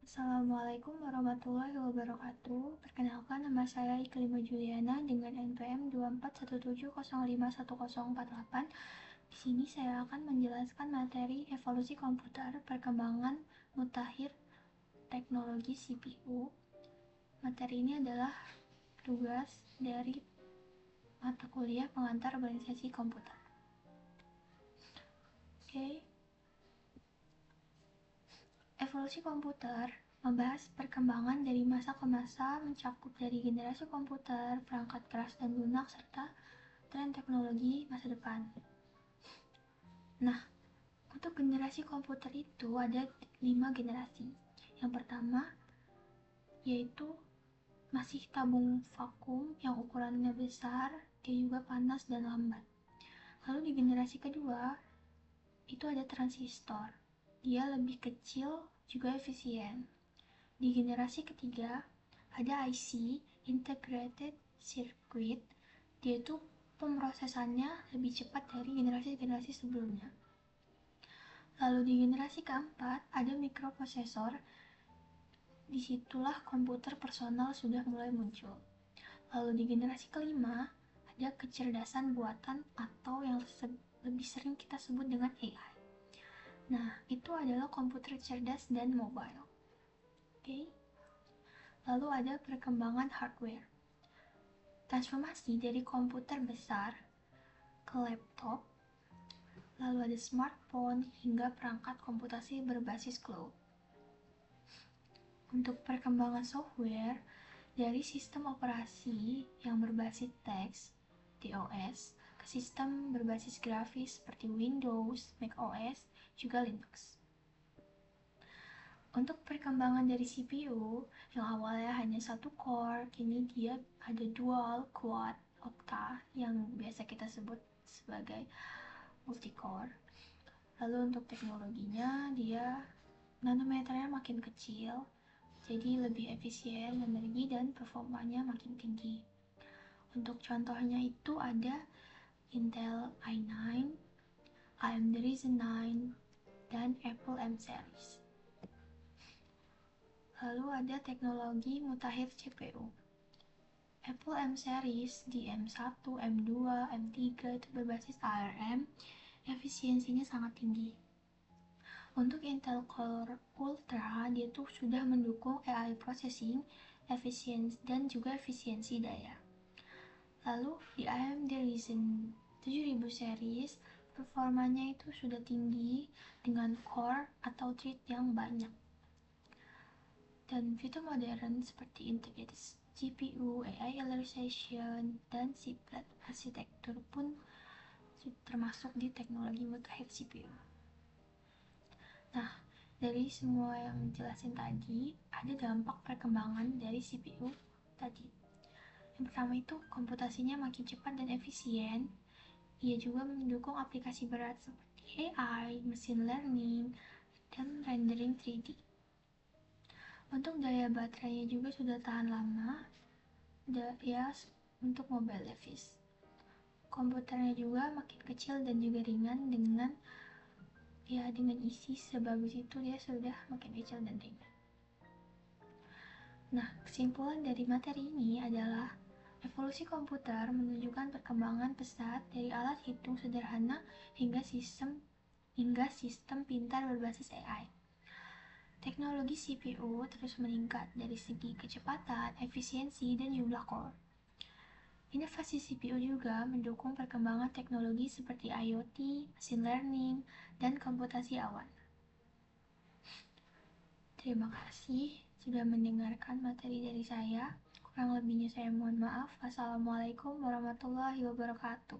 Assalamualaikum warahmatullahi wabarakatuh. Perkenalkan, nama saya Iklima Juliana dengan NPM 24170510048. Di sini saya akan menjelaskan materi evolusi komputer, perkembangan mutakhir teknologi CPU. Materi ini adalah tugas dari mata kuliah pengantar organisasi komputer. Oke. Evolusi komputer membahas perkembangan dari masa ke masa, mencakup dari generasi komputer, perangkat keras dan lunak, serta tren teknologi masa depan. Nah, untuk generasi komputer itu ada 5 generasi. Yang pertama yaitu masih tabung vakum yang ukurannya besar, dia juga panas dan lambat. Lalu di generasi kedua itu ada transistor. Dia lebih kecil juga efisien. Di generasi ketiga ada IC, Integrated Circuit. Dia itu pemrosesannya lebih cepat dari generasi-generasi sebelumnya. Lalu di generasi keempat ada mikroprosesor. Disitulah komputer personal sudah mulai muncul. Lalu di generasi kelima ada kecerdasan buatan atau yang lebih sering kita sebut dengan AI. Nah, itu adalah komputer cerdas dan mobile. Oke. Lalu ada perkembangan hardware. Transformasi dari komputer besar ke laptop, lalu ada smartphone hingga perangkat komputasi berbasis cloud. Untuk perkembangan software, dari sistem operasi yang berbasis teks, DOS, ke sistem berbasis grafis seperti Windows, macOS, juga Linux. Untuk perkembangan dari CPU, yang awalnya hanya satu core, kini dia ada dual, quad, octa, yang biasa kita sebut sebagai multi-core. Lalu untuk teknologinya, dia nanometernya makin kecil, jadi lebih efisien energi dan performanya makin tinggi. Untuk contohnya itu ada Intel i9, AMD Ryzen 9, dan Apple M series. Lalu ada teknologi mutakhir CPU. Apple M series di M1, M2, M3 itu berbasis ARM, efisiensinya sangat tinggi. Untuk Intel Core Ultra, dia tuh sudah mendukung AI processing, efisiensi dan juga efisiensi daya. Lalu di AMD Ryzen 7000 series, performanya itu sudah tinggi dengan core atau thread yang banyak. Dan fitur modern seperti integrated GPU, AI acceleration, dan chiplet arsitektur pun termasuk di teknologi mutakhir CPU. Nah, dari semua yang jelasin tadi, ada dampak perkembangan dari CPU tadi. Yang pertama itu komputasinya makin cepat dan efisien. Ia juga mendukung aplikasi berat seperti AI, machine learning, dan rendering 3D. Untuk daya baterainya juga sudah tahan lama, ya untuk mobile device. Komputernya juga makin kecil dan juga ringan dengan isi sebagus itu dia sudah makin kecil dan ringan. Nah, kesimpulan dari materi ini adalah evolusi komputer menunjukkan perkembangan pesat dari alat hitung sederhana hingga sistem pintar berbasis AI. Teknologi CPU terus meningkat dari segi kecepatan, efisiensi, dan jumlah core. Inovasi CPU juga mendukung perkembangan teknologi seperti IoT, machine learning, dan komputasi awan. Terima kasih sudah mendengarkan materi dari saya. Kurang lebihnya saya mohon maaf. Wassalamualaikum warahmatullahi wabarakatuh.